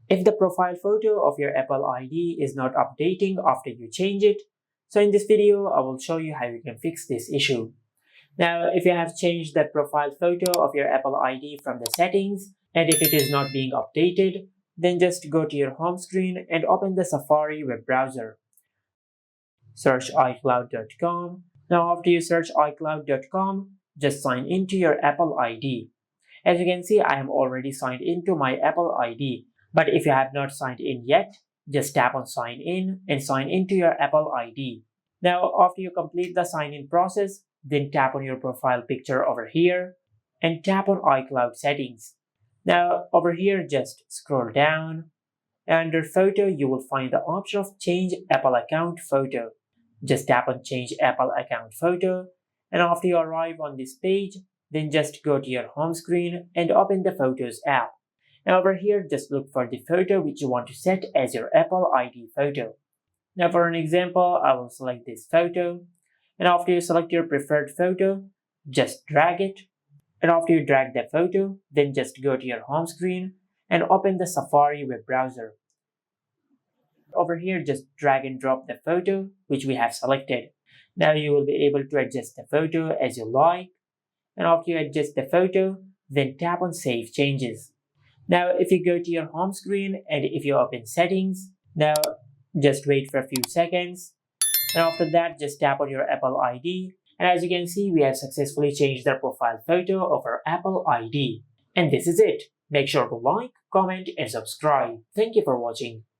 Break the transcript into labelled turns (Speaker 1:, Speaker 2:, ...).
Speaker 1: if the profile photo of your Apple ID is not updating after you change it. So in this video, I will show you how you can fix this issue. Now, if you have changed the profile photo of your Apple ID from the settings, and if it is not being updated, then just go to your home screen and open the Safari web browser. Search iCloud.com. Now, after you search iCloud.com, just sign into your Apple ID. As you can see, I am already signed into my Apple ID. But if you have not signed in yet, just tap on sign in and sign into your Apple ID. Now, after you complete the sign in process, then tap on your profile picture over here and tap on iCloud settings. Now, over here, just scroll down. Under photo, you will find the option of change Apple account photo. Just tap on change Apple account photo. And after you arrive on this page, then just go to your home screen and open the Photos app. And over here, just look for the photo which you want to set as your Apple ID photo. Now for an example, I will select this photo. And after you select your preferred photo, just drag it. And after you drag the photo, then just go to your home screen and open the Safari web browser. Over here, just drag and drop the photo which we have selected. Now you will be able to adjust the photo as you like. And after you adjust the photo, then tap on Save Changes. Now if you go to your home screen and if you open Settings, now just wait for a few seconds. And after that, just tap on your Apple ID. And as you can see, we have successfully changed the profile photo of our Apple ID. And this is it. Make sure to like, comment, and subscribe. Thank you for watching.